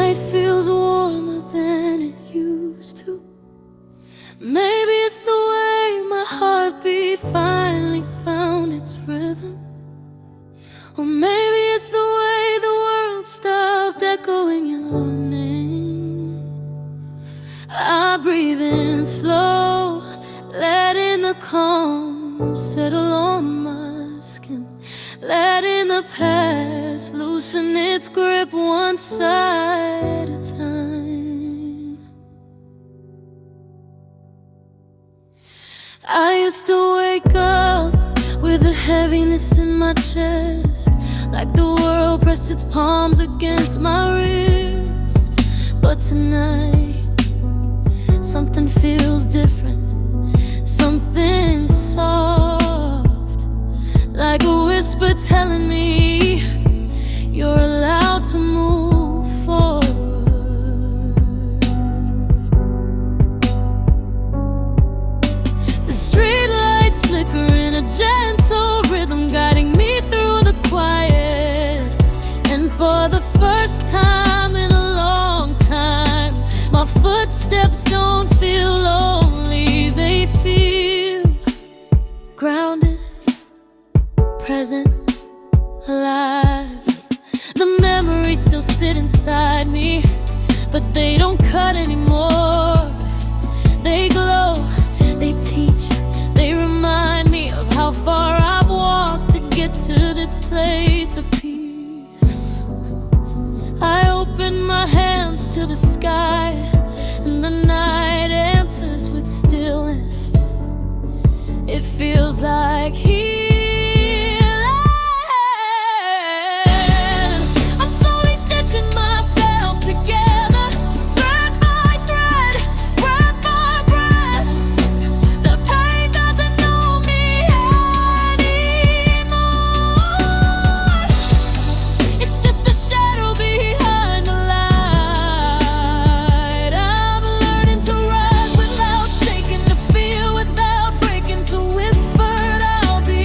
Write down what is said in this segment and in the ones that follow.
night feels warmer than it used to. Maybe it's the way my heartbeat finally found its rhythm. Or maybe it's the way the world stopped echoing your name. I breathe in slow, letting the calm settle on my skin, letting the past loosen its grip one side at a time. I used to wake up with a heaviness in my chest, like the world pressed its palms against my ribs. But tonight, something feels different, something soft, like a whisper telling me you're allowed to move forward. The streetlights flicker in a gentle rhythm, guiding me through the quiet. And for the first time in a long time, my footsteps don't feel lonely, they feel grounded, present, alive. The memories still sit inside me, but they don't cut anymore. They glow, they teach, they remind me of how far I've walked to get to this place of peace. I open my hands to the sky, and the night answers with stillness. It feels like healing. I'm slowly stitching myself together, thread by thread, breath by breath. The pain doesn't know me anymore. It's just a shadow behind the light. I'm learning to rise without shaking, to feel without breaking, to whisper I'll be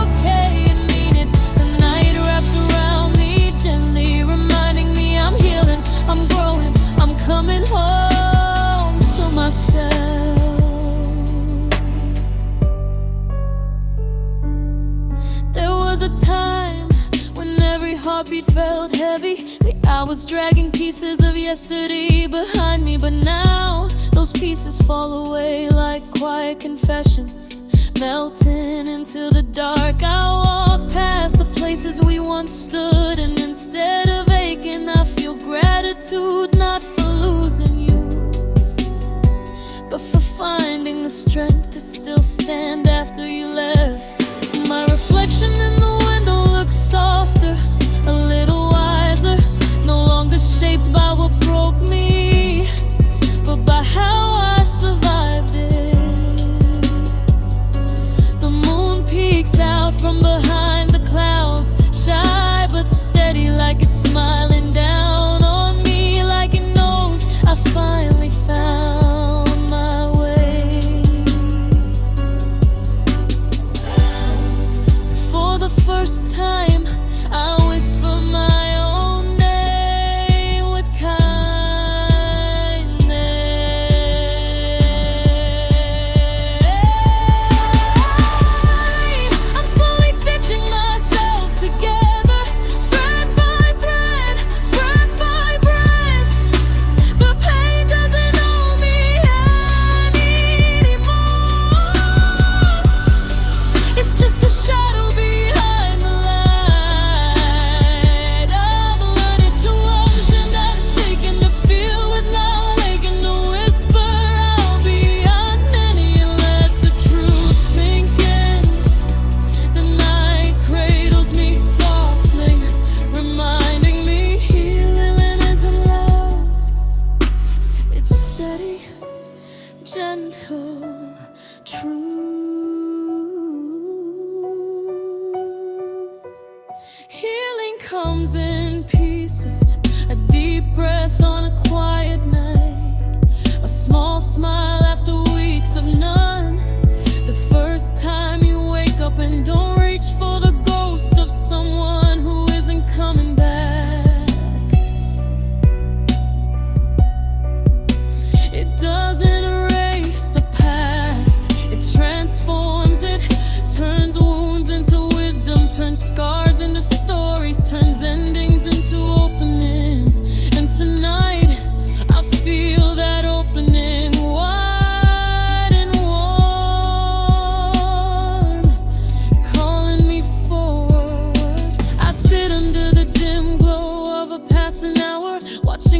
okay and mean it. The night wraps around me gently, reminding me I'm healing, I'm growing, I'm coming home to myself. There was a time when every heartbeat felt heavy. I was dragging pieces of yesterday behind me, but now those pieces fall away like quiet confessions, melting into the dark. I walk past the places we once stood, and instead of aching, I feel gratitude, not for losing you, but for finding the strength to still stand after you left. My reflection in the window looks softer, a little wiser, no longer shaped by what broke me, but by how I survived it. The moon peeks out from behind the clouds, shy but steady, like it's smiling down on me, like it knows I finally found my way. For the first time, I whisper my own name with kindness. I'm slowly stitching myself together, thread by thread,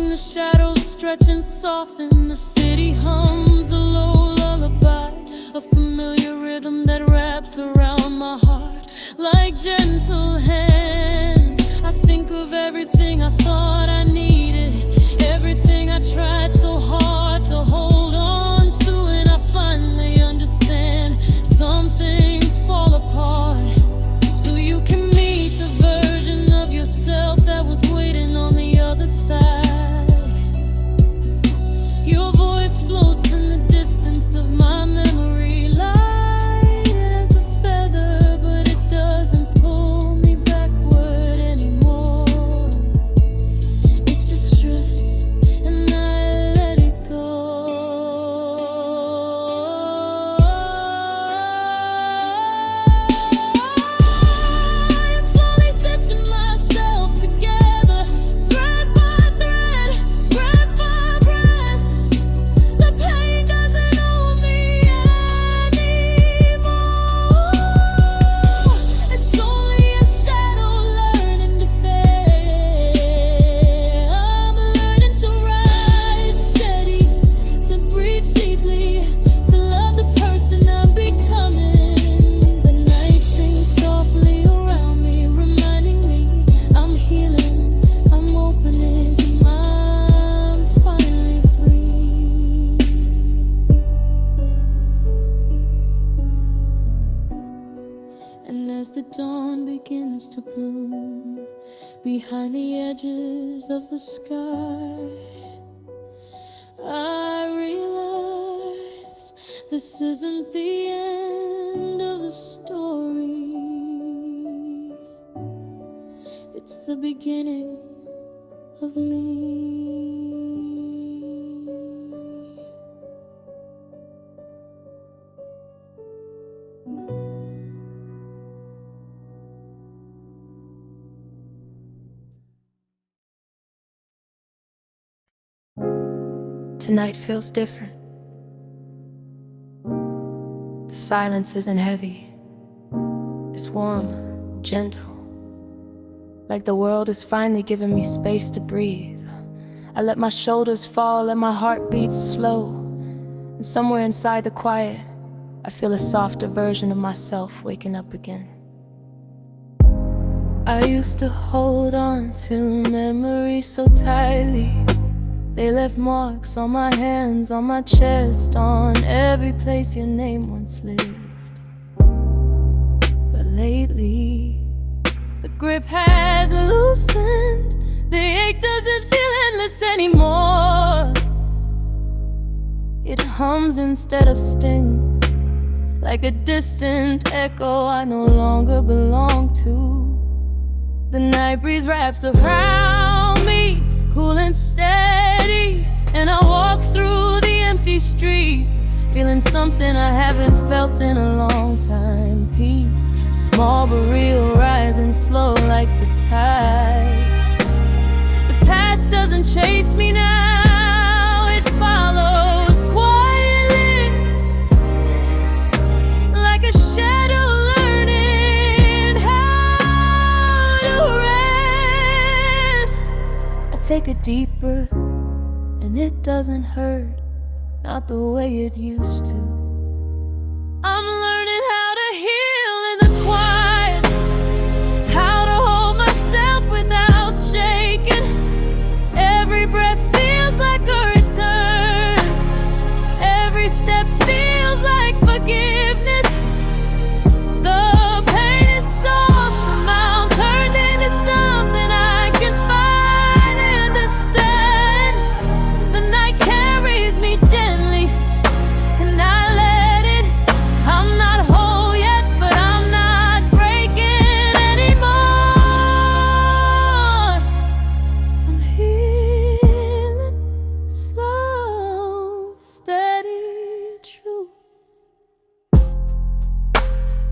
the shadows stretch and soften, the city hums a low lullaby, a familiar rhythm that wraps around my heart like gentle hands. I think of everything I thought I needed, everything I tried so hard to hold on to, and I finally understand some things fall apart so you can meet the version of yourself that was waiting on the other side. Your voice floats in the distance of my memory, light as a feather, but it doesn't pull me backward anymore. It just drifts and I let it go. I'm slowly stitching myself together, thread by thread, breath by breath. The pain doesn't own me anymore. It's only a shadow learning to fade. I'm learning to rise steady, to breathe deeply, to love the person I'm becoming. The night sings softly around me, reminding me I'm healing, I'm opening, I'm finally free. And as the dawn begins to bloom behind the edges of the sky, I realize this isn't the end of the story. It's the beginning of me. Tonight feels different. The silence isn't heavy. It's warm, gentle. Like the world is finally giving me space to breathe. I let my shoulders fall, let my heart beat slow. And somewhere inside the quiet, I feel a softer version of myself waking up again. I used to hold on to memories so tightly. They left marks on my hands, on my chest, on every place your name once lived. But lately, the grip has loosened. The ache doesn't feel endless anymore. It hums instead of stings, like a distant echo I no longer belong to. The night breeze wraps around me, cool and steady, and I walk through the empty streets, feeling something I haven't felt in a long time. Peace, small but real, rising slow like the tide. The past doesn't chase me now, it follows quietly, like a shadow learning how to rest. I take a deep breath, and it doesn't hurt, not the way it used to. I'm learning how to heal in the quiet, how to hold myself without shaking. Every breath feels like a return, every step feels like forgiveness. The pain is soft amount turned into something I can find and understand. The night carries me gently, and I let it. I'm not whole yet, but I'm not breaking anymore. I'm healing, slow, steady, true.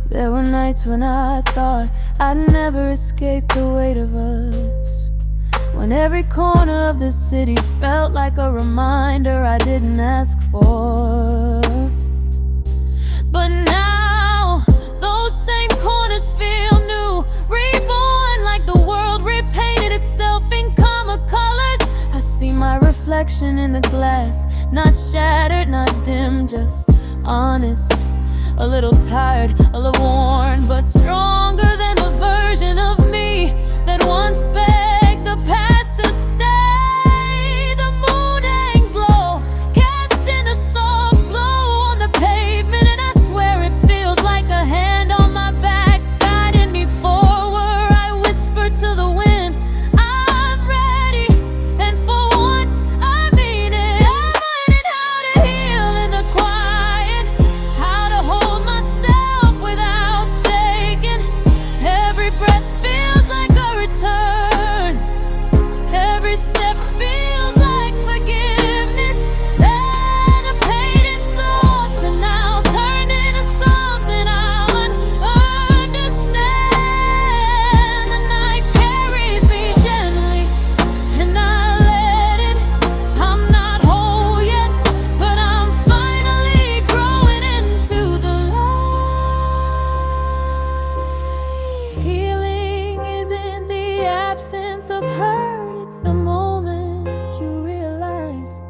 There were nights when I thought I'd never escape the weight of us, when every corner of the city felt like a reminder I didn't ask for. But now, those same corners feel new, reborn like the world repainted itself in calmer colors. I see my reflection in the glass. Not shattered, not dim, just honest. A little tired, a little worn, but stronger than the version of me that once begged the past to stay. The moon hangs low, casting a soft glow on the pavement, and I swear it feels like a hand on my back, guiding me forward. I whisper to the wind, I'm ready, and for once I mean it. I'm learning how to heal in the quiet, how to hold myself without shaking. Every breath feels like a return, every step feels like forgiveness. And the pain is soft and now turned into something I'll understand. The night carries me gently and I let it. I'm not whole yet, but I'm finally growing into the light. Healing isn't the absence of hurt, it's the moment you realize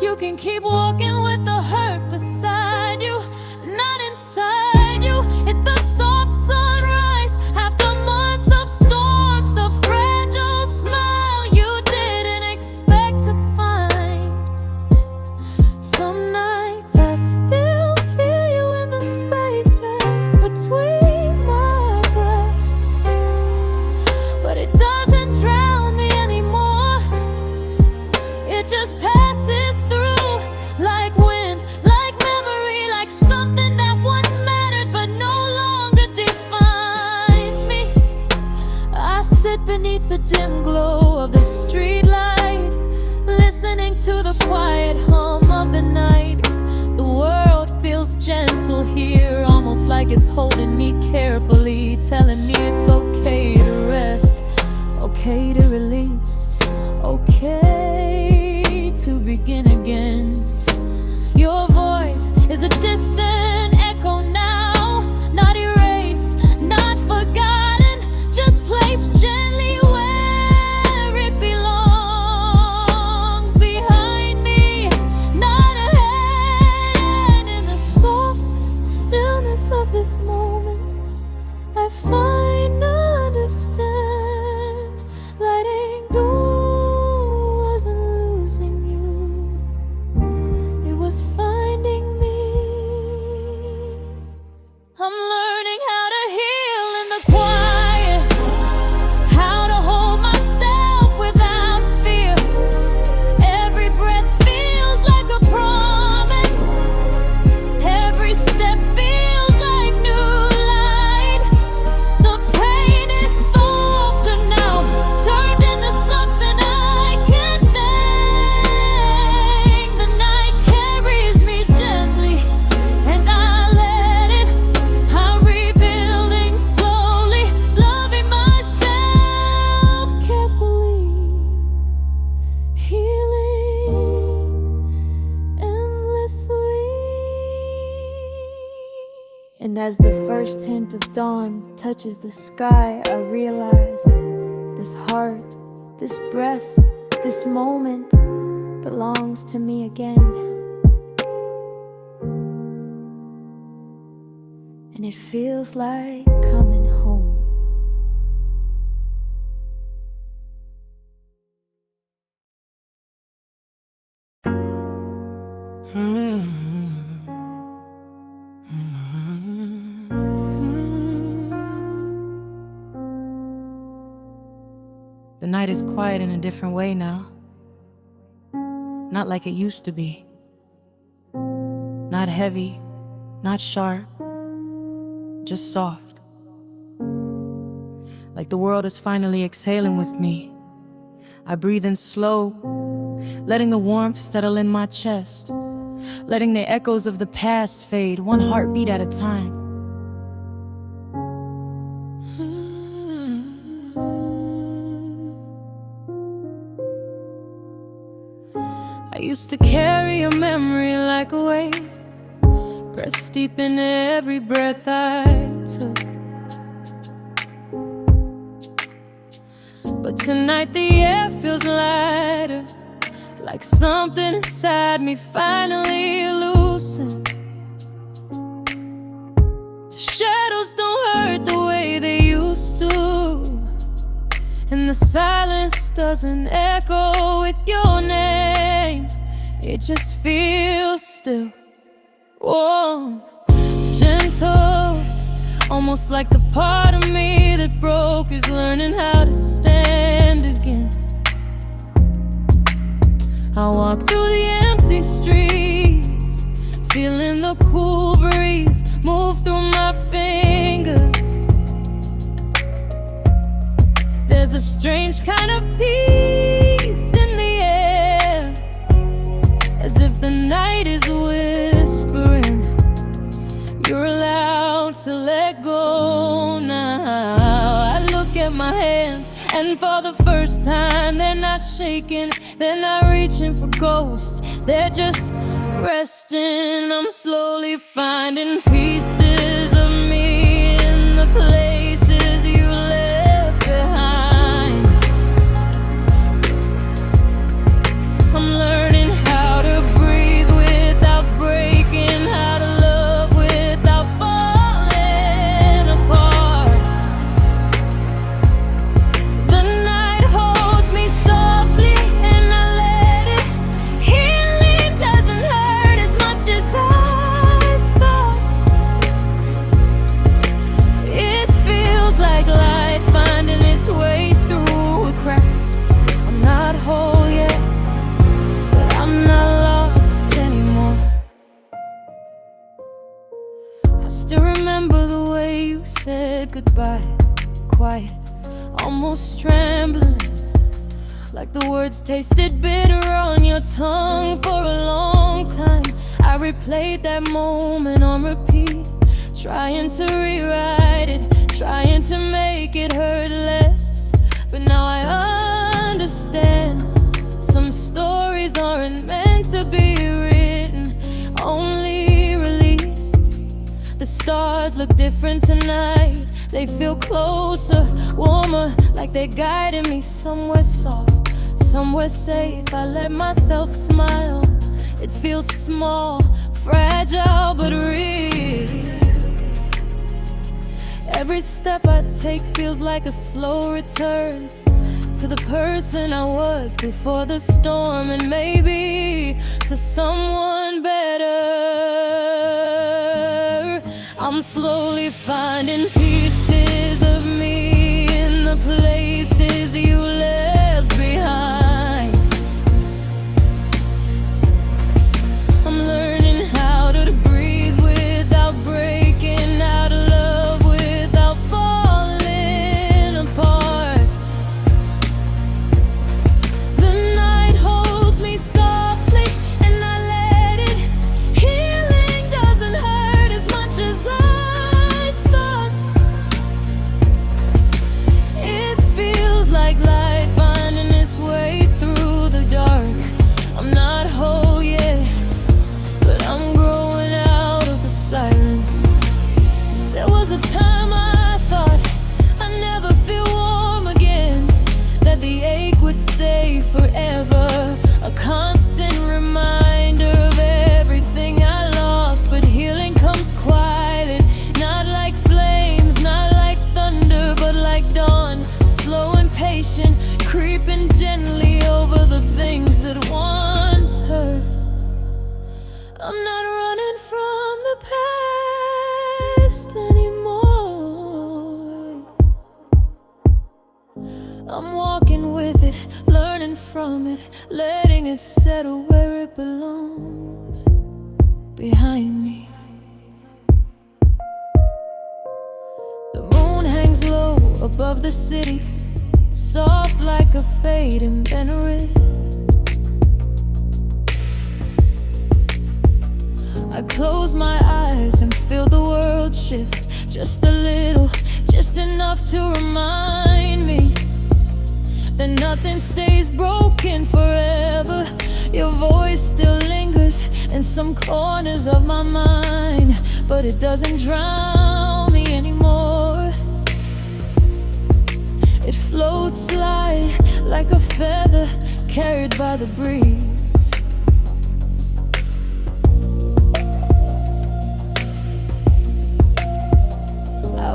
you can keep walking with the hurt beside you, not inside you. It's the soft sunrise after months of storms, the fragile smile you didn't expect to find. Some nights I still feel you in the spaces between my breaths, but it doesn't drown me anymore. It just passes through like wind, like memory, like something that once mattered but no longer defines me. I sit beneath the dim glow of the street light, listening to the quiet hum of the night. The world feels gentle here, almost like it's holding me carefully, telling me it's okay to rest, okay to release, okay to begin again. Your voice is a distant echo now, not erased, not forgotten, just placed gently where it belongs. Behind me, not ahead. And in the soft stillness of this moment, I finally understand. Letting go wasn't losing you, it was finding me. I'm learning how to heal in the quiet, how to hold myself without fear. Every breath feels like a promise, every step feels like new light. The pain is softer now, turned into something I can thank. The night carries me gently and I let it. I'm rebuilding slowly, loving myself carefully, healing endlessly. And as the first hint of dawn touches the sky, I realize this heart, this breath, this moment belongs to me again. And it feels like coming home. The night is quiet in a different way now. Not like it used to be. Not heavy, not sharp, just soft. Like the world is finally exhaling with me. I breathe in slow, letting the warmth settle in my chest, letting the echoes of the past fade, one heartbeat at a time. I used to carry a memory like a weight, pressed deep in every breath I took. But tonight the air feels lighter, like something inside me finally loosened. Shadows don't hurt the way they used to, and the silence doesn't echo with your name. It just feels still, warm, gentle, almost like the part of me that broke is learning how to stand again. I walk through the empty streets, feeling the cool breeze move through my fingers. There's a strange kind of peace in the air, as if the night is whispering, you're allowed to let go now. I look at my hands, and for the first time they're not shaking, they're not reaching for ghosts, they're just resting. I'm slowly finding pieces of me in the places you left behind. I'm learning how to breathe without breaking, how to love without falling apart. The night holds me softly and I let it. Healing doesn't hurt as much as I thought. It feels like light finding its way through a crack. I'm not whole yet, but I'm not lost anymore. I still remember the way you said goodbye, quiet, almost trembling, like the words tasted bitter on your tongue for a long time. I replayed that moment on repeat, trying to rewrite it, trying to make it hurt less. But now I understand, some stories aren't meant to be written, only released. The stars look different tonight, they feel closer, warmer, like they're guiding me somewhere soft, somewhere safe. I let myself smile, it feels small, fragile but real. Every step I take feels like a slow return to the person I was before the storm, and maybe to someone better. I'm slowly finding pieces of me in the places you left behind. I'm learning how to breathe without breaking, how to love without falling apart. The night holds me softly and I let it. Healing doesn't hurt as much as I thought. It feels like light finding its way through the dark. I'm not whole yet, but I'm growing out of the silence. There was a time I thought I'd never feel warm again, that the ache would stay forever, a constant reminder of everything I lost. But healing comes quiet, not like flames, not like thunder, but like dawn, slow and patient, creeping gently over the things that once hurt. I'm not running from the past anymore. I'm walking with it, learning from it, letting it settle where it belongs, behind me. The moon hangs low above the city, soft like a fading Bennett. I close my eyes and feel the world shift, just a little, just enough to remind me that nothing stays broken forever. Your voice still lingers in some corners of my mind, but it doesn't drown me anymore. It floats light like a feather carried by the breeze.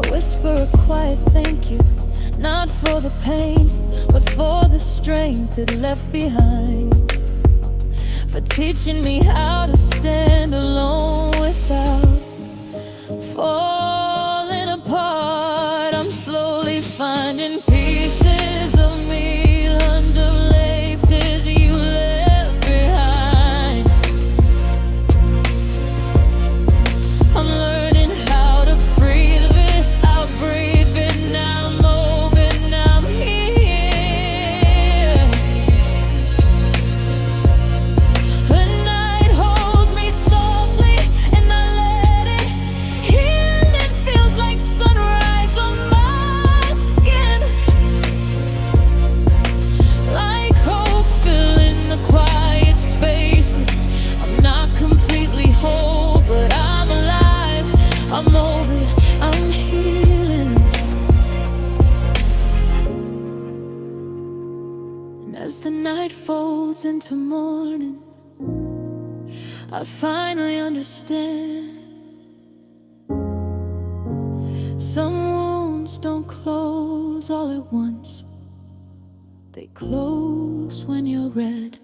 I whisper a quiet thank you, not for the pain, but for the strength it left behind. For teaching me how to stand alone without falling apart. I'm slowly finding pieces of me under places you left behind. I'm learning how to breathe it out, breathe it now, I'm open, I'm here. The night holds me softly and I let it heal. It feels like sunrise on my skin, like hope filling the quiet spaces. I'm not completely whole, but I'm alive, I'm open, I'm healing. And as the night folds into morning, I finally understand. Some wounds don't close all at once, they close when you're red.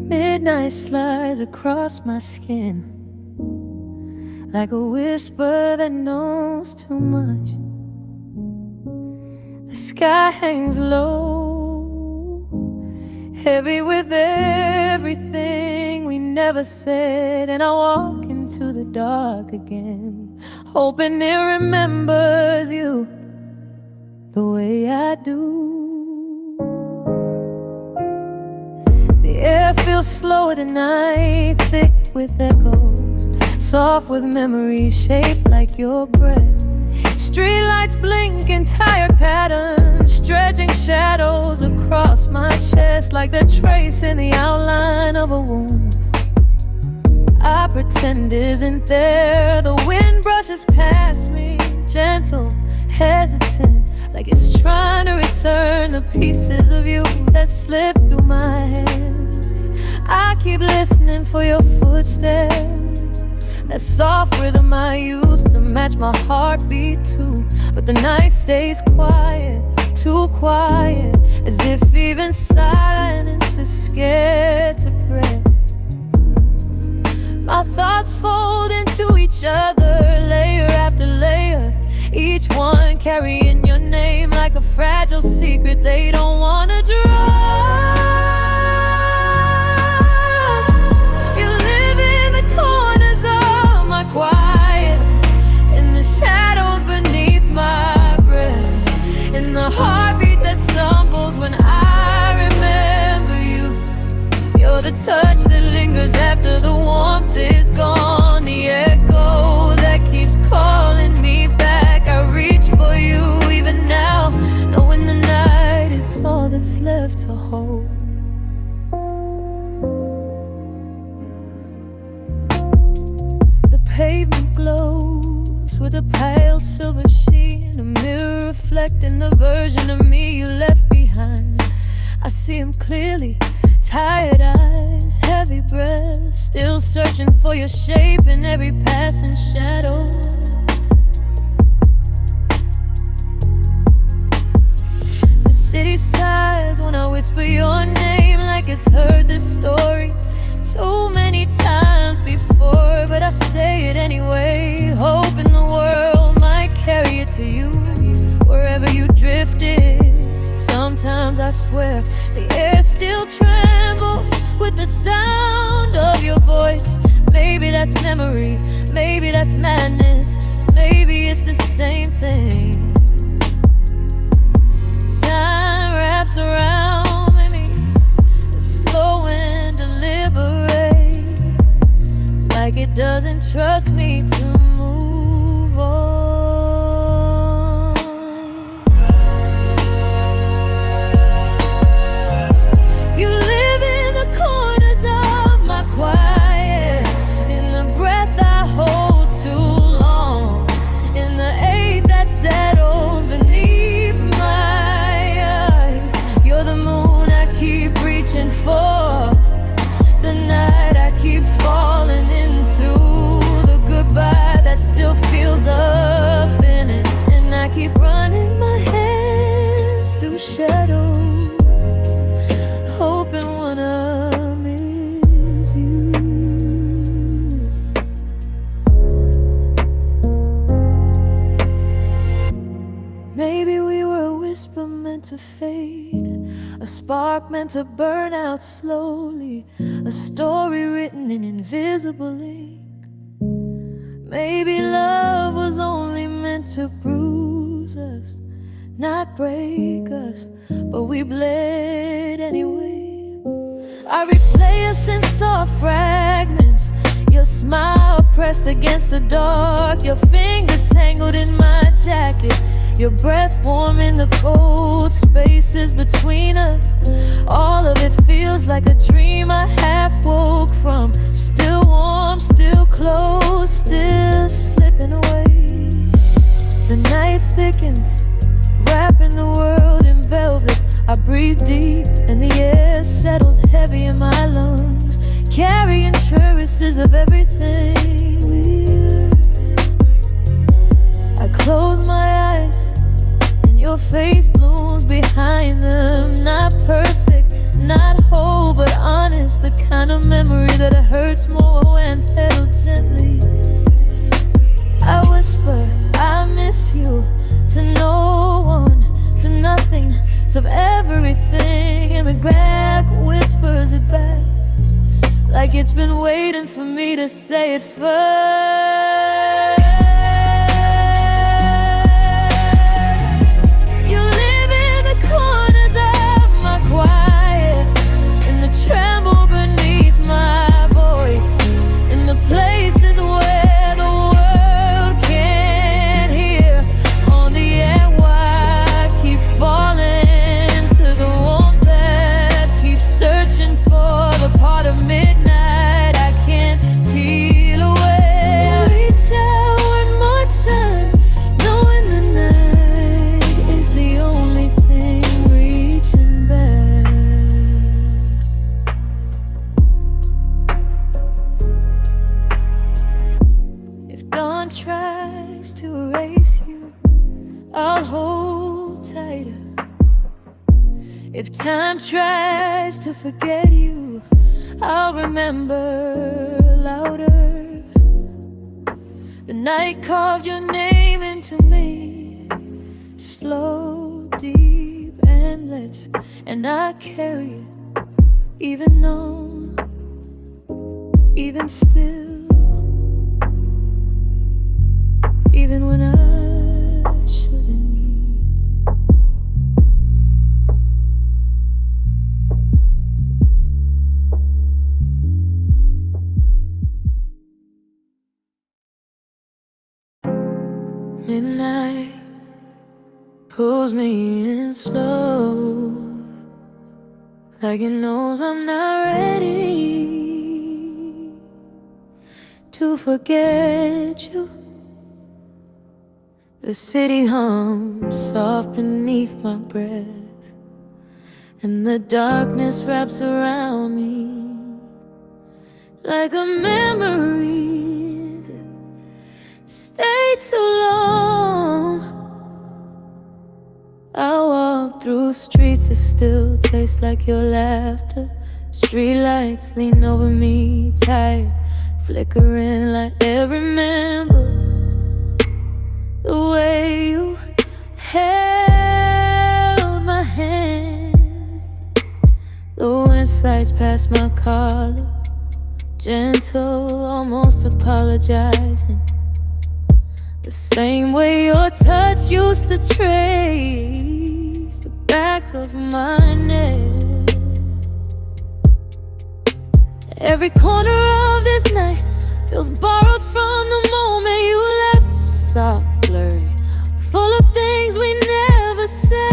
Midnight slides across my skin, like a whisper that knows too much. The sky hangs low, heavy with everything we never said. And I walk into the dark again, hoping it remembers you the way I do. The air feels slower tonight, thick with echoes, soft with memories shaped like your breath. Streetlights blink in tired patterns, stretching shadows across my chest, like the trace in the outline of a wound I pretend isn't there. The wind brushes past me, gentle, hesitant, like it's trying to return the pieces of you that slipped through my hands. I keep listening for your footsteps, that soft rhythm I used to match my heartbeat to. But the night stays quiet, too quiet, as if even silence is scared to pray. My thoughts fold into each other, layer after layer, each one carrying your name like a fragile secret they don't wanna drop. You live in the corners of my quiet, in the shadows beneath my breath, in the heartbeat that stumbles when I remember you. You're the touch that lingers after the warmth is gone, the echo that keeps calling me back. I reach for you even now, knowing the night is all that's left to hold. The pavement glows with a pale silver sheen, a mirror reflecting the version of me you left behind. I see him clearly, tired eyes, heavy breath, still searching for your shape in every passing shadow. The city sighs when I whisper your name, like it's heard this story too many times before. But I say it anyway, hoping the world might carry it to you, wherever you drifted. Sometimes I swear the air still trembles with the sound of your voice. Maybe that's memory, maybe that's madness, maybe it's the same thing. Time wraps around me, slow and deliberate, like it doesn't trust me to move on. You live in the corners of my quiet, in the breath I hold too long, in meant to burn out slowly, a story written in invisible ink. Maybe love was only meant to bruise us, not break us, but we bled anyway. I replay us in soft fragments, your smile pressed against the dark, your fingers tangled in my jacket, your breath warm in the cold spaces between us. All of it feels like a dream I half woke from, still warm, still close, still slipping away. The night thickens, wrapping the world in velvet. I breathe deep and the air settles heavy in my lungs, carrying traces of everything we're. I close my eyes and your face blooms behind them. Not perfect, not whole, but honest, the kind of memory that hurts more when held gently. I whisper, I miss you, to no one, to nothing, of everything, and McGrath whispers it back, like it's been waiting for me to say it first. You live in the corners of my quiet, in the tremble beneath my voice, in the places where the world can't hear, on the air wire I keep falling, searching for the part of midnight I can't peel away. Reach out one more time, knowing the night is the only thing reaching back. If dawn tries to erase you, I'll hold tighter. If time tries to forget you, I'll remember louder. The night carved your name into me, slow, deep, endless, and I carry it, even though, even still, even when I shouldn't. Midnight pulls me in slow, like it knows I'm not ready to forget you. The city hums soft beneath my breath, and the darkness wraps around me like a memory. Stay too long. I walk through streets that still taste like your laughter. Streetlights lean over me tight, flickering like I remember the way you held my hand. The wind slides past my collar, gentle, almost apologizing, the same way your touch used to trace the back of my neck. Every corner of this night feels borrowed from the moment you left. Soft, blurry, full of things we never said.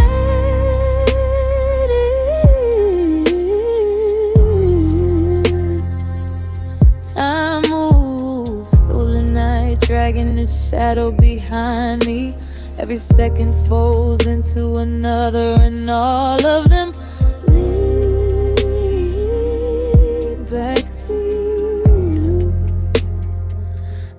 Time moves through the night, dragging its shadow behind me. Every second folds into another, and all of them lead back to you.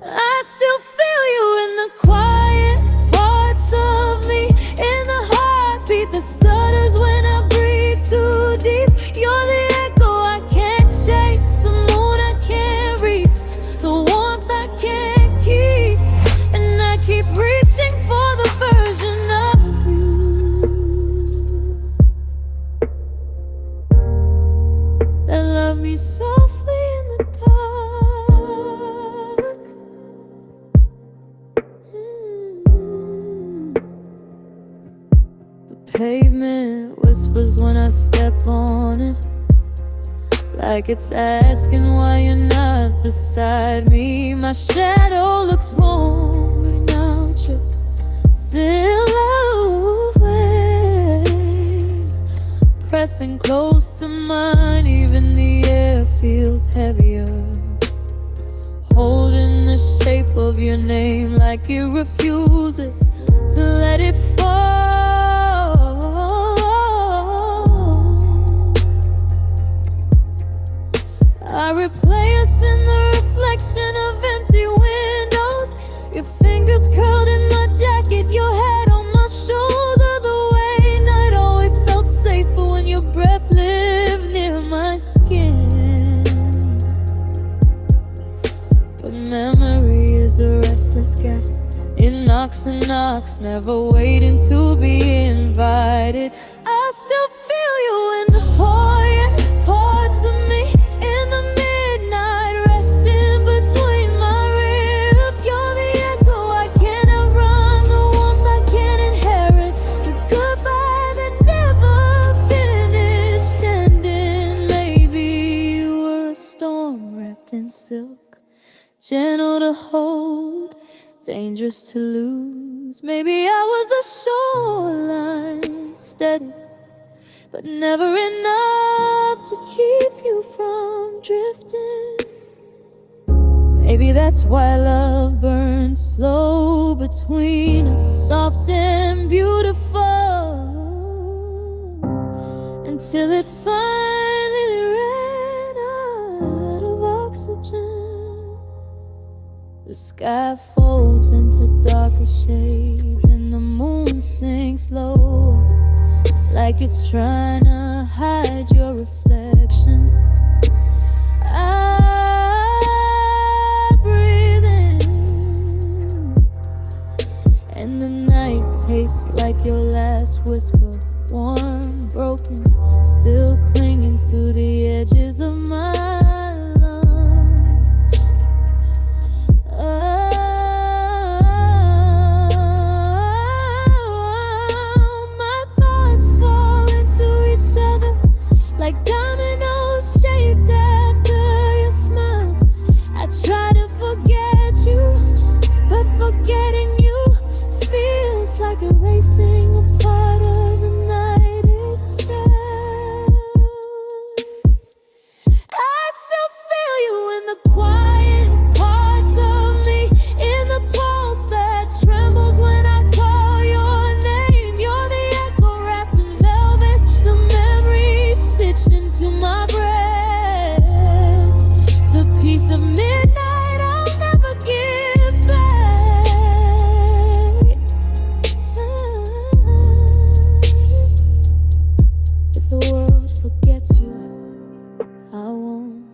I still feel you in the quiet parts of me, in the heartbeat that stutters when I breathe too deep. You're the echo I can't chase, the moon I can't reach, the warmth I can't keep, and I keep reaching for the version of you love me softly in the dark. The pavement whispers when I step on it, like it's asking why you're not beside me. My shadow looks wrong without you. Silhouettes pressing close to mine, even the air feels heavier. Holding the shape of your name like it refuses to let it fall. I replay us in the reflection of empty windows. Your fingers curled in my jacket, your head on my shoulder. The way night always felt safer when your breath lived near my skin. But memory is a restless guest. It knocks and knocks, never waiting to be invited. I still feel you in the foyer, parts of me in the midnight, resting between my ribs. You're the echo I cannot run, the warmth I can't inherit, the goodbye that never finished ending. Maybe you were a storm wrapped in silk, gentle to hold, dangerous to lose. Maybe I was a shoreline, steady, but never enough to keep you from drifting. Maybe that's why love burns slow between us, soft and beautiful, until it finally ran out of oxygen. The sky folds into darker shades, and the moon sinks lower, like it's trying to hide your reflection. I breathe in, and the night tastes like your last whisper, warm, broken, still clinging to the edges of my lungs. My thoughts fall into each other like dominoes shaped after your smile. I try to forget you, but forgetting you feels like erasing a part of the night itself. I still feel you in the quiet parts of me, in the pulse that trembles when I call your name. You're the echo wrapped in velvet, the memory stitched into my breath, the piece of midnight I'll never give back. If the world forgets you, I won't.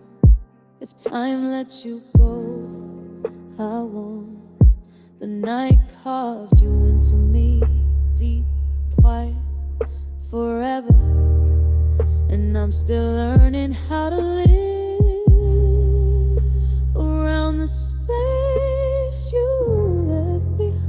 If time lets you go, I won't. The night carved you into me, deep, quiet, forever. And I'm still learning how to live around the space you left behind.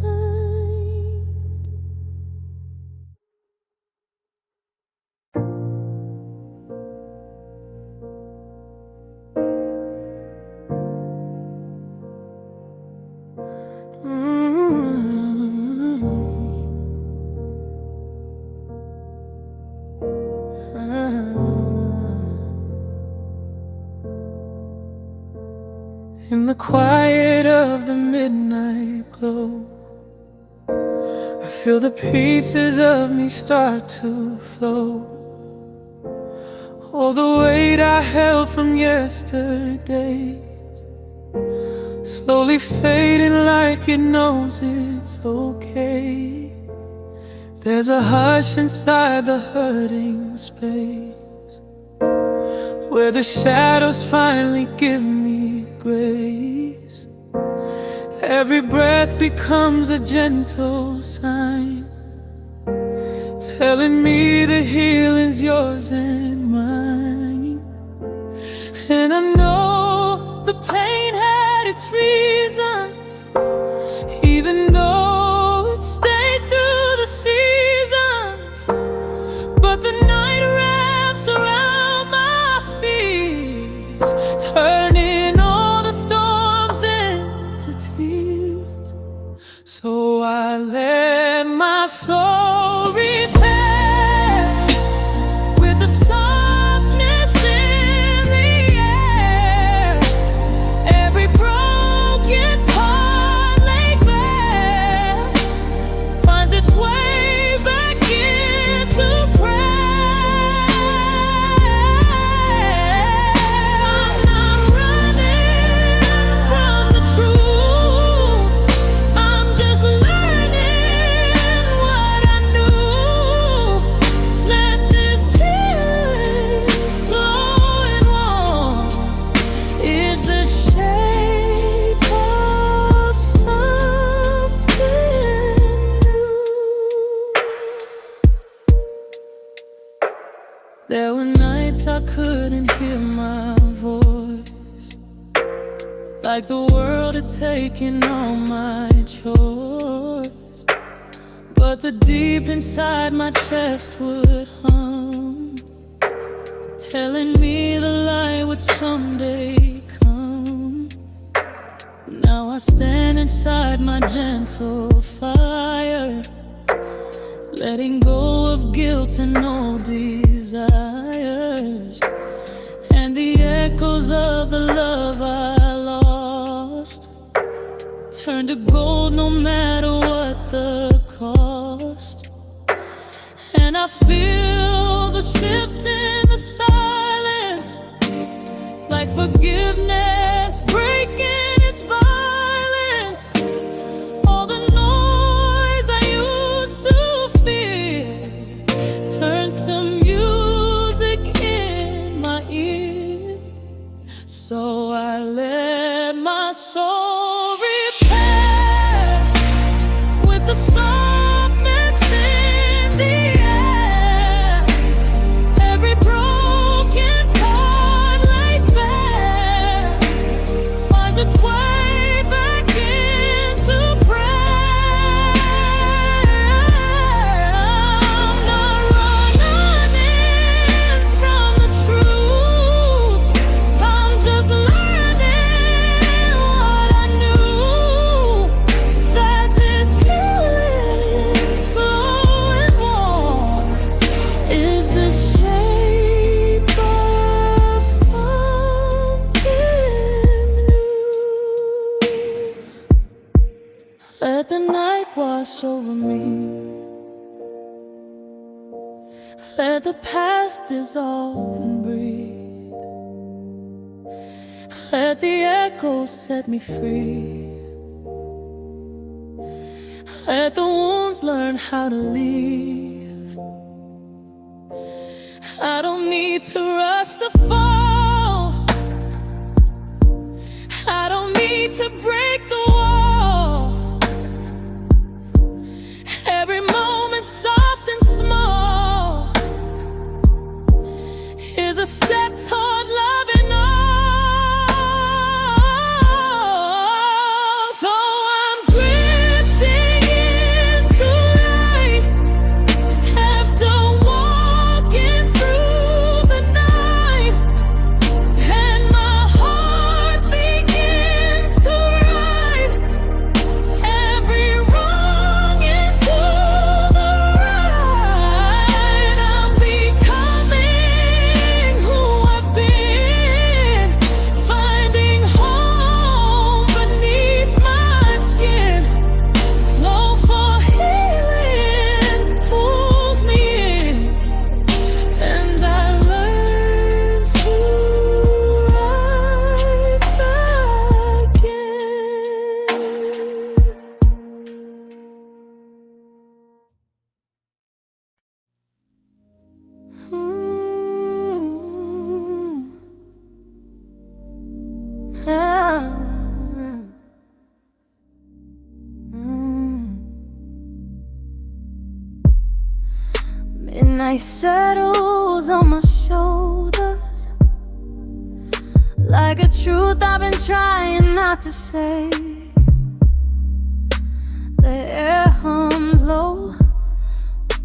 In the quiet of the midnight glow, I feel the pieces of me start to flow. All the weight I held from yesterday, slowly fading like it knows it's okay. There's a hush inside the hurting space, where the shadows finally give me grace. Every breath becomes a gentle sign, telling me the healing's yours and mine. And I know the pain had its reasons, even though it stayed through the seasons. But the night wraps around my feet, turning all the storms into tears. So I let my soul repair with the softness in the air. Every broken part laid bare finds its way back into prayer. I'm not running from the truth, I'm just learning what I knew. Let this healing slow and warm is the shape of something new. There were nights I couldn't hear my voice, like the world had taken all my choice. But the deep inside my chest would hum, telling me the light would someday come. Now I stand inside my gentle fire, letting go of guilt and old desires, and the echoes of the love I lost turn to gold no matter what the cost. And I feel the shift in the silence, like forgiveness breaking its violence. All the noise I used to fear turns to music in my ear. So I let my soul repair with the softness in the air. Every broken part laid bare finds its way back into prayer. I'm not running from the truth, I'm just learning what I knew. That this healing, slow and warm, is the shape of something new. Let the night wash over me, let the past dissolve and breathe. Let the echoes set me free. Let the wounds learn how to leave. I don't need to rush the fall, I don't need to break the wall. Every moment soft and small is a step toward loving all. So I'm drifting into light after walking through the night, and my heart begins to write every wrong into the right. I'm becoming who I've been, finding home beneath my skin. Soulful healing pulls me in, and I learn to rise again. Midnight settles on my shoulders, like a truth I've been trying not to say. The air hums low,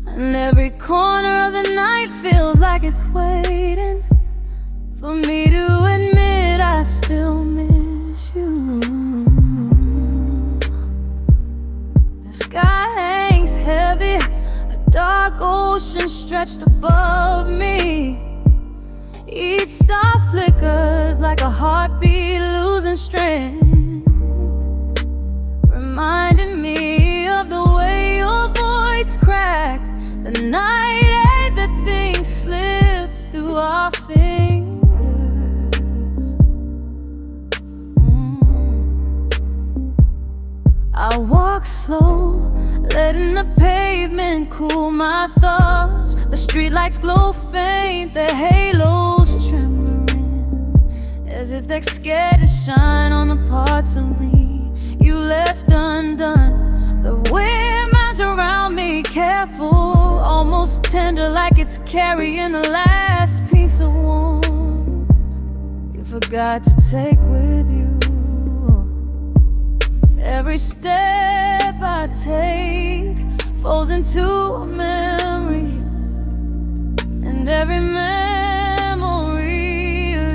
and every corner of the night feels like it's waiting for me to admit I still miss you. The sky hangs heavy, a dark ocean stretched above me. Each star flickers like a heartbeat losing strength, reminding me of the way your voice cracked the night that things slipped through our fingers. I walk slow, letting the pavement cool my thoughts. The streetlights glow faint, their halos trembling, as if they're scared to shine on the parts of me you left undone. The wind mounts around me, careful, almost tender, like it's carrying the last piece of warmth you forgot to take with you. Every step I take falls into a memory, and every memory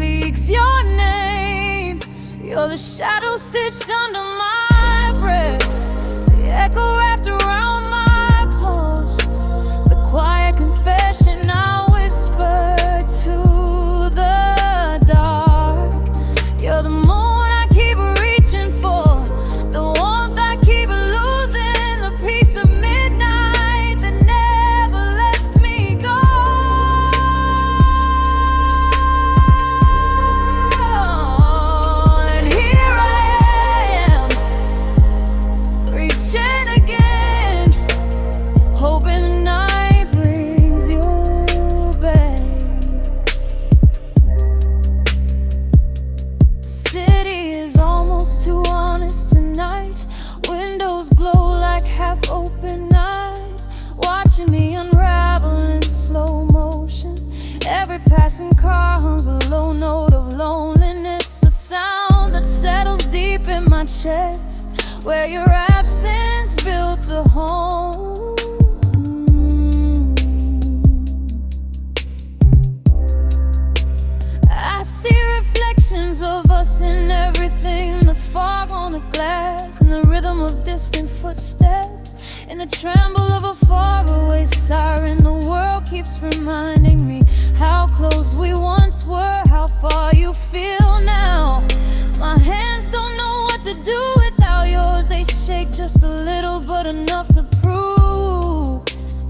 leaks your name. You're the shadow stitched under my breath, the echo wrapped around my pulse, the quiet confession I whisper to the dark. You're the moon I keep reaching for, the warmth I keep losing, the peace of midnight that never lets me go. And here I am, reaching again, hoping the night brings you back. City is almost too honest tonight. Windows glow like half-open eyes, watching me unravel in slow motion. Every passing car hums a low note of loneliness, a sound that settles deep in my chest, where your absence built a home. I see reflections of us in everything, the fog on the glass, and the rhythm of distant footsteps, in the tremble of a faraway siren. The world keeps reminding me how close we once were, how far you feel now. My hands don't know what to do without yours. They shake just a little, but enough to prove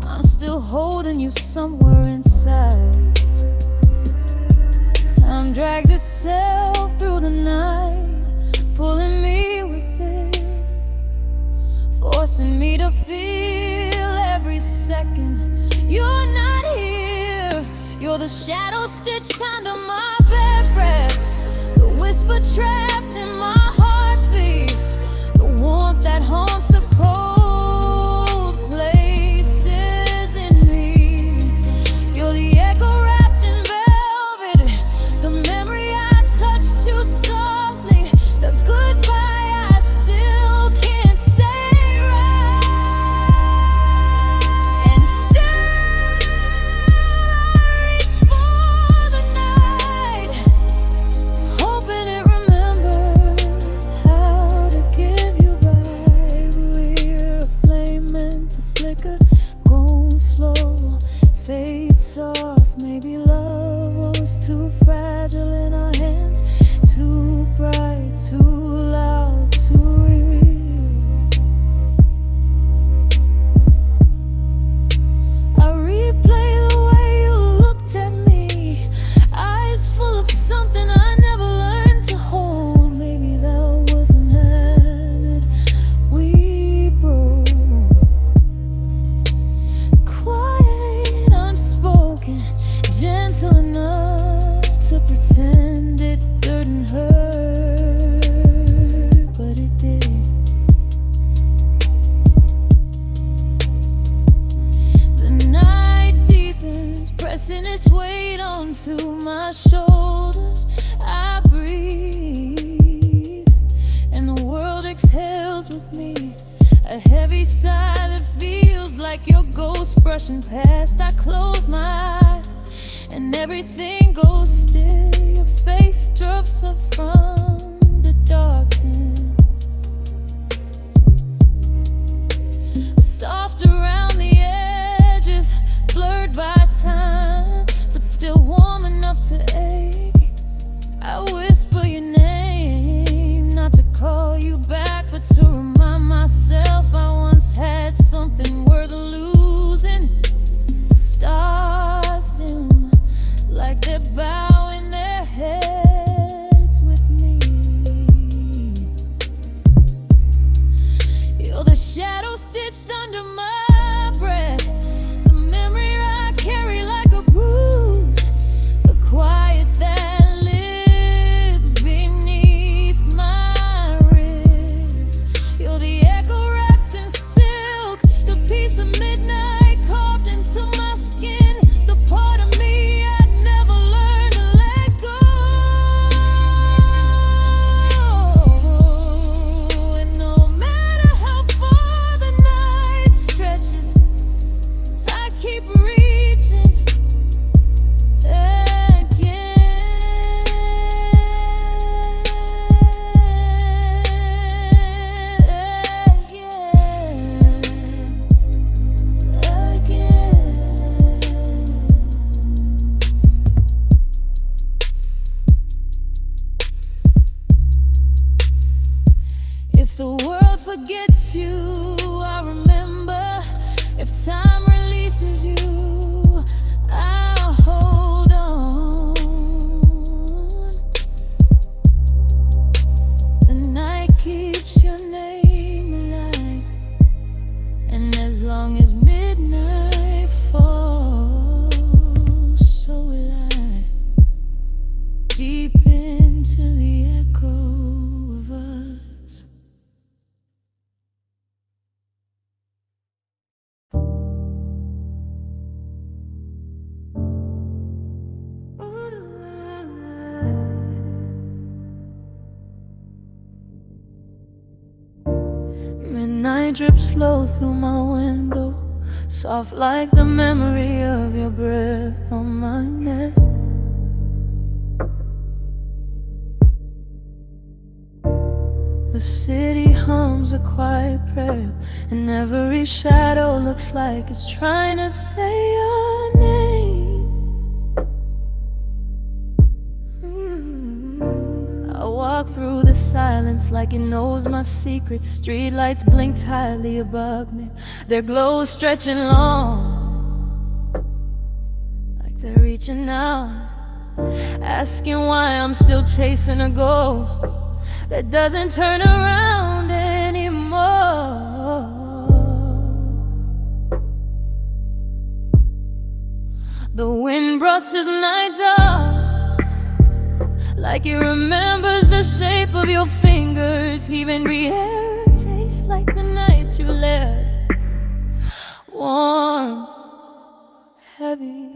I'm still holding you somewhere inside. Time drags itself through the night, pulling me with it, forcing me to feel every second you're not here. You're the shadow stitched under my bare breath, the whisper trapped in my heartbeat, the warmth that haunts the cold places in me. You're the echo wrapped in velvet, the memory I touched too softly, the goodbye I still can't say right. And still I reach for the night, brushing past. I close my eyes and everything goes still. Your face drops up from the darkness, soft around the edges, blurred by time, but still warm enough to ache. I whisper your name, not to call you back, but to remind myself I once had something worth losing. The stars dim like they're bowing their heads with me. You're the shadow stitched under my breath, the memory I carry like a bruise, the quiet that lives beneath my ribs. You're the echo wrapped in silk, the piece of midnight carved into my skin, the part of me I'd never learned to let go. And no matter how far the night stretches, I keep reaching again. If the world forgets you, I remember. If time releases you, I'll hold on. The night keeps your name alive, and as long as midnight falls, so will I, deep into the echo of us. Midnight drips slow through my window, soft like the memory of your breath on my neck. The city hums a quiet prayer, and every shadow looks like it's trying to say your name. I walk through the silence like it knows my secrets. Streetlights blink tightly above me, their glow stretching long, like they're reaching out, asking why I'm still chasing a ghost that doesn't turn around anymore. The wind brushes my jaw like it remembers the shape of your fingers. Even air tastes like the night you left, warm, heavy,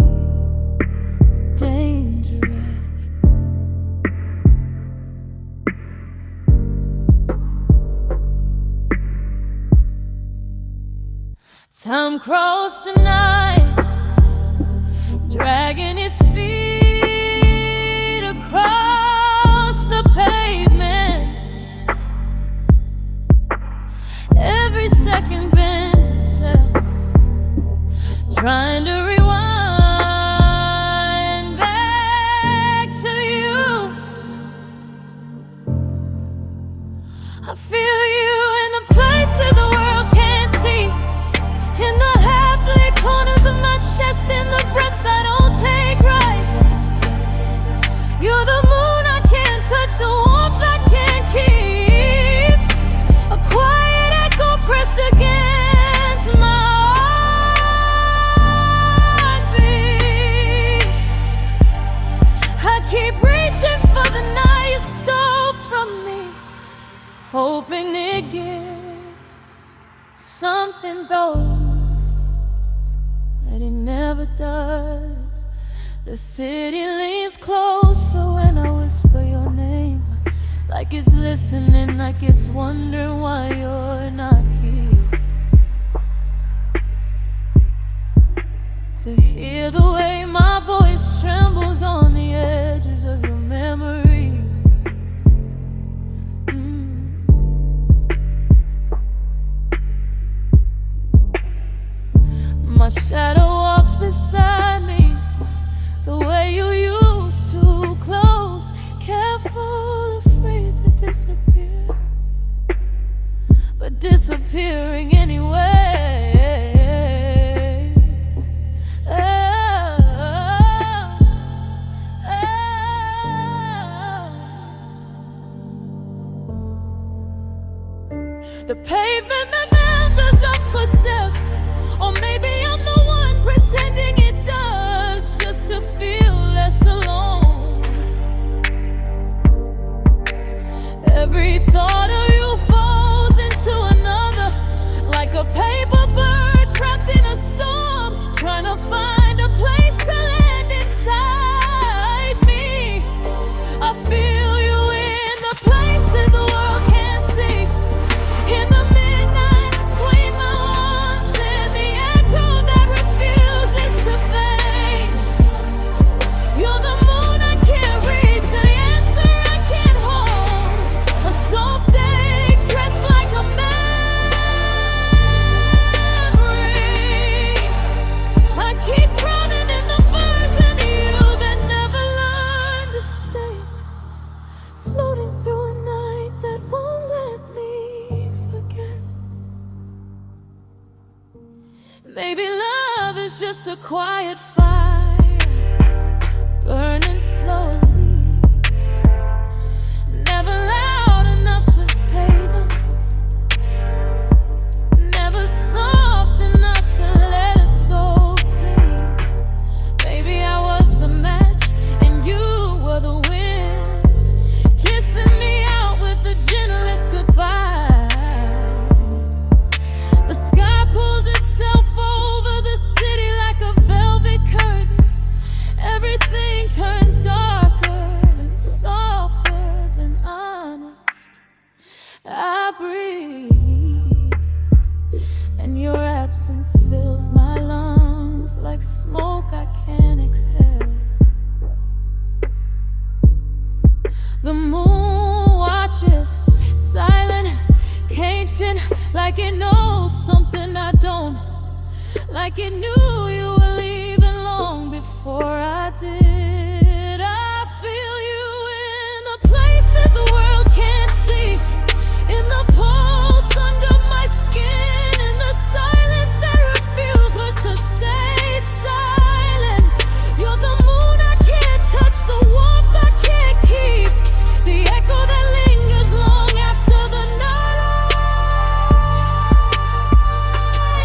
dangerous. Time crawls tonight, dragging its feet across the pavement. Every second bent itself, trying to rewind back to you. I feel you in the places the world can't see, in the half-lit corners of my chest, in the breaths I don't take right. You're the moon I can't touch, the warmth I can't keep, a quiet echo pressed against my heartbeat. I keep reaching for the night you stole from me, hoping it gives something though that it never does. The city leans closer when I whisper your name, like it's listening, like it's wondering why you're not here. to hear the way my voice trembles on the edges of your memory. My shadow walks beside me the way you used to, close, careful, afraid to disappear, but disappearing anyway. The pavement remembers your footsteps, or maybe I'm the one pretending it does, just to feel less alone. Every thought of you falls into another, like a paper bird trapped in a storm, trying to find a place to land inside me. I feel you in the places the world can't see, in the midnight between my lungs and the echo that refuses to fade. You're the moon I can't reach, the answer I can't hold, a soft day dressed like a memory. I keep drowning in the version of you that never learned to stay, floating through a night that won't let me forget. Maybe love is just a quiet fire, burning slowly, never loud enough to save us, never soft enough to let us go clean. Maybe I was the match and you were the wind, kissing me out with the gentlest goodbye. The sky pulls itself over the city like a velvet curtain. Everything turns darker and softer than honest. I breathe, and your absence fills my lungs like smoke I can't exhale. The moon watches, silent, ancient, like it knows something I don't, like it knew you were leaving long before I did. I feel you in the places the world can't see, in the pulse under my skin, in the silence that refuses to stay silent. You're the moon I can't touch, the warmth I can't keep, the echo that lingers long after the night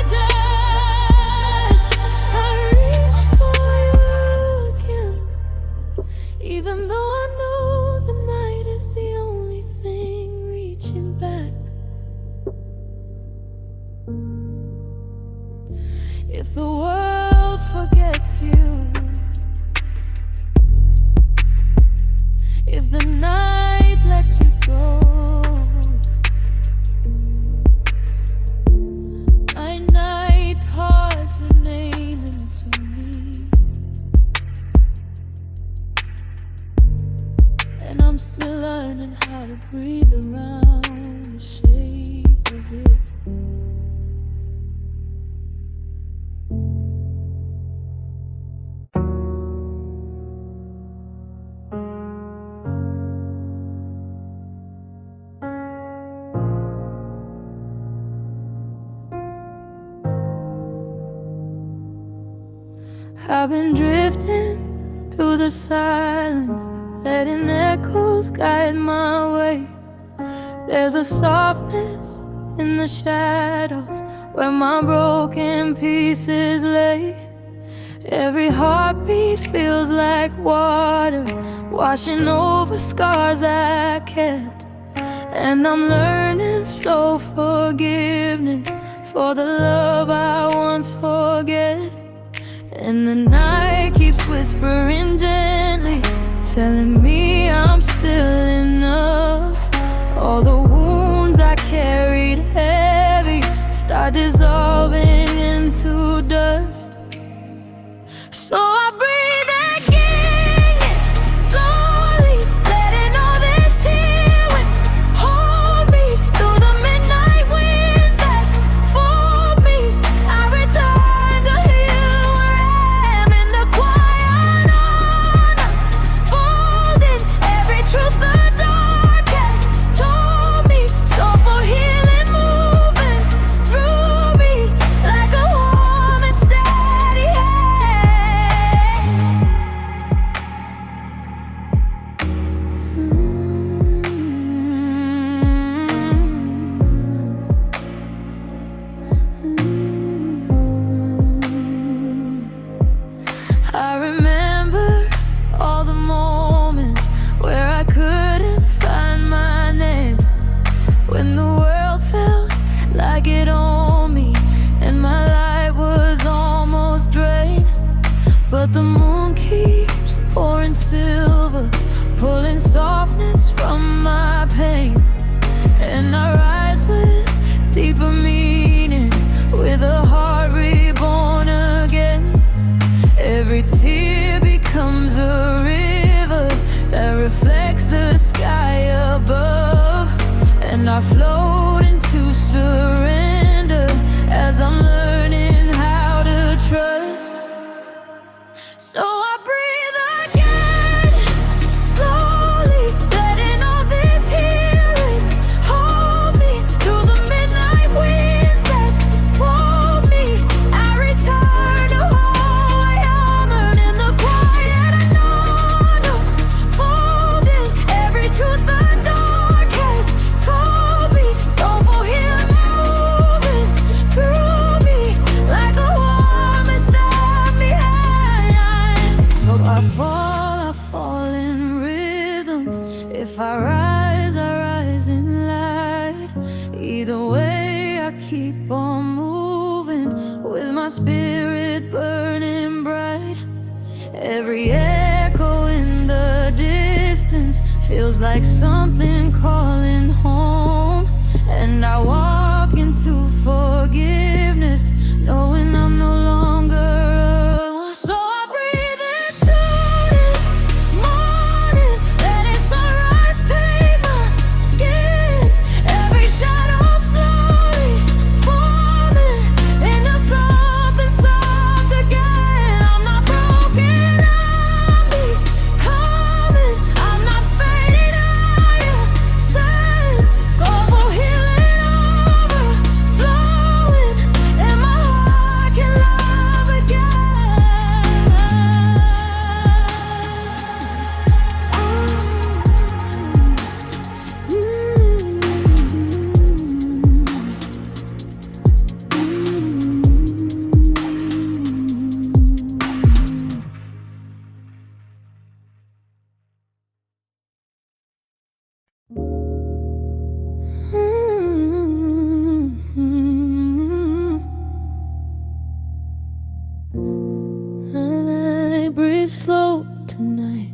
dies. I reach for you again, even though I know the night is the only thing reaching back. If the world forgets you, if the night lets you go, my night cards your name into me, and I'm still learning how to breathe around the shape of it. I've been drifting through the silence, letting echoes guide my way. There's a softness in the shadows where my broken pieces lay. Every heartbeat feels like water washing over scars I kept, and I'm learning slow forgiveness for the love I once forget. And the night keeps whispering gently, telling me I'm still enough. All the wounds I carried heavy start dissolving into dust. I float into surrender as I'm learning how to trust. So I breathe again, slowly letting all this healing hold me through the midnight winds that fold me. I return to who I am, earning the quiet I know, folding every truth the dark has told me. Soulful healing moving through me like a warm and stop me high. So I fall in rhythm. If I rise in light. Either way, I keep on moving with my spirit burning bright. Every echo in the distance feels like something calling home, and I walk into forgiveness, knowing I'm no longer alone. So I breathe into the morning, letting sunrise paint my skin. Every shadow slowly forming into something soft again. I'm not broken, I'm becoming. I'm not fading, I ascend. Soulful healing overflowing, and my heart can love again. I breathe slow tonight.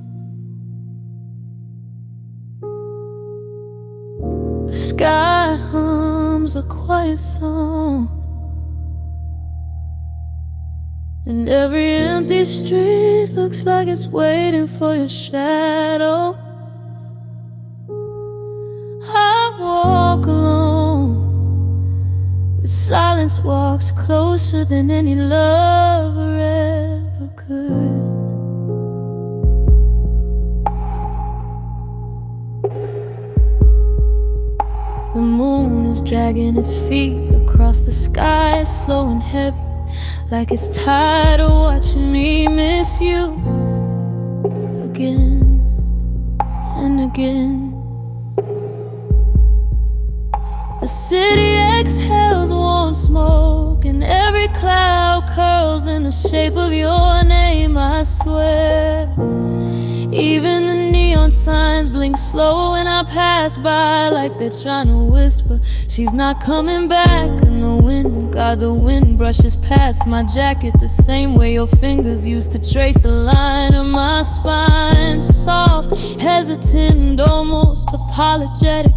The sky hums a quiet song, and every empty street looks like it's waiting for your shadow. I walk alone, but silence walks closer than any lover ever could. The moon is dragging its feet across the sky, slow and heavy, like it's tired of watching me miss you again and again. The city exhales warm smoke, and every cloud curls in the shape of your name, I swear. Even the neon signs blink slow when I pass by, like they're trying to whisper, she's not coming back. And the wind, God, the wind brushes past my jacket the same way your fingers used to trace the line of my spine. Soft, hesitant, almost apologetic.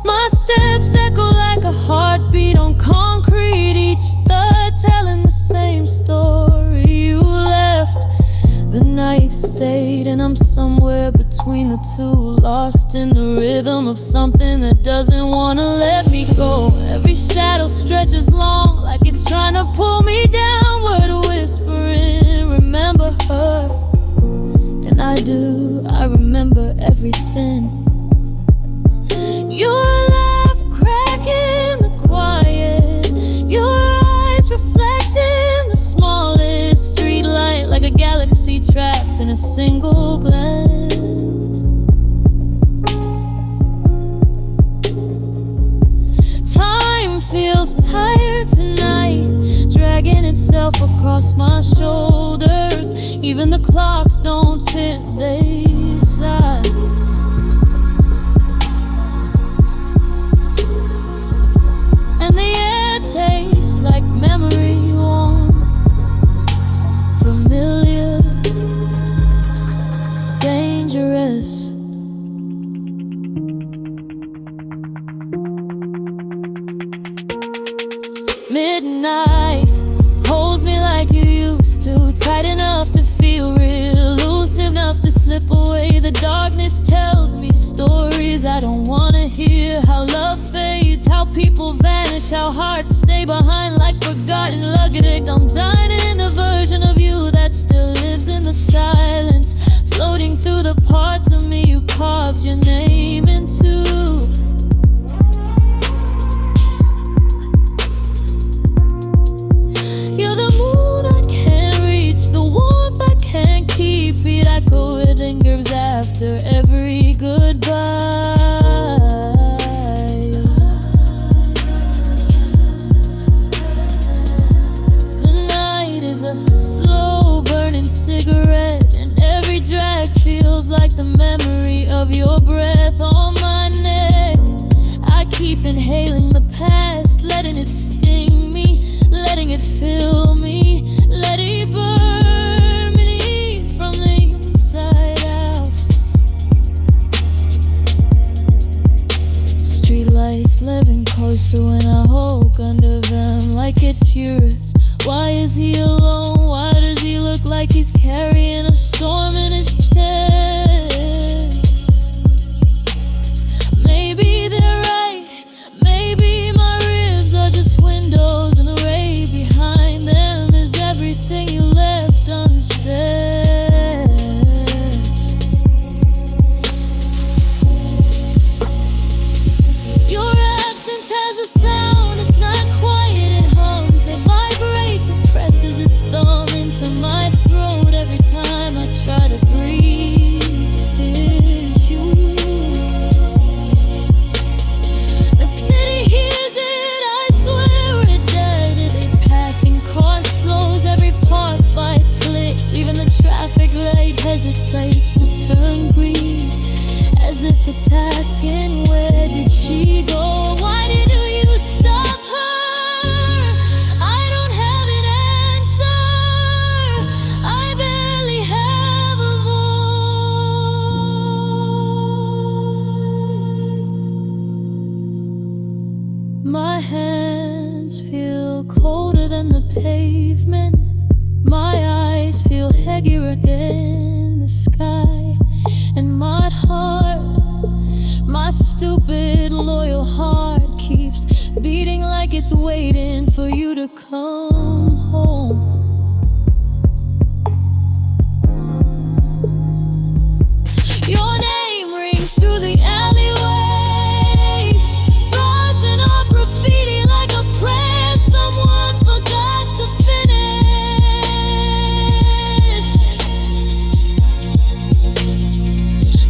My steps echo like a heartbeat on concrete, each third telling the same story. You left, the night stayed, and I'm somewhere between the two, lost in the rhythm of something that doesn't wanna let me go. Every shadow stretches long, like it's trying to pull me downward, whispering, remember her. And I do, I remember everything. Your laugh cracking the quiet, your eyes reflecting the smallest street light, like a galaxy trapped in a single glance. Time feels tired tonight, dragging itself across my shoulders. Even the clocks don't tick, they sigh. And the air tastes like memory, warm, familiar, dangerous. Midnight holds me like you used to, tight enough to feel real, loose enough to slip away. The darkness tells me stories I don't wanna hear. How love fades, how people vanish, how hearts stay behind like forgotten luggage. I'm dying in the version of you that still lives in the silence, floating through the parts of me you carved your name into. You're the moon I can't reach, the warmth I can't keep. It echo it lingers after every goodbye. The night is a slow burning cigarette, and every drag feels like the memory of your breath on my neck. I keep inhaling the past, letting it sting me, letting it fill me, let it burn me from the inside out. Streetlights living closer when I hold under them like it's yours. Why is he alone? Why does he look like he's carrying a storm in his chest? Maybe they're right, maybe my ribs are just windows, and the ray behind them is everything you left unsaid. Your absence has a sound, it's not quiet, it hums, it vibrates, it presses its thumb into my throat every time I try to breathe. It's you. The city hears it, I swear we're dead. A passing car slows every part by clicks. Even the traffic light hesitates to turn green, as if it's asking, where did she go? Why did you stop her? I don't have an answer. I barely have a voice. My hands feel colder than the pavement. My eyes feel heavier in the sky. And my heart, my stupid loyal heart, keeps beating like it's waiting for you to come home. Your name rings through the alleyways, crossing up graffiti like a prayer someone forgot to finish.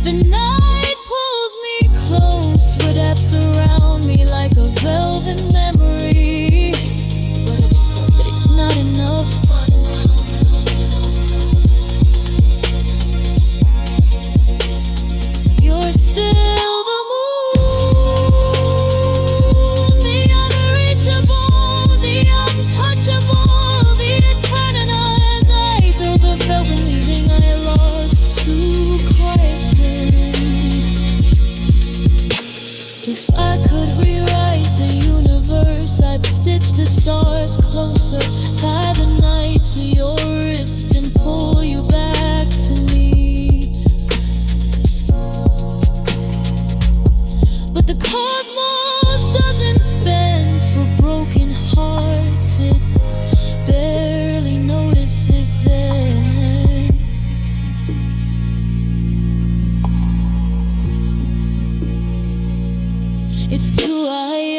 The night pulls me close, but wraps around me like a velvet memory. But it's not enough. You're still the moon, the unreachable, the untouchable, the eternal night through the velvet leaving I lost too quietly. If I could rewrite the universe, I'd stitch the stars closer, tie the night to your wrist and pull you back to me. But the cosmos doesn't bend for broken hearts, it barely notices them. It's too high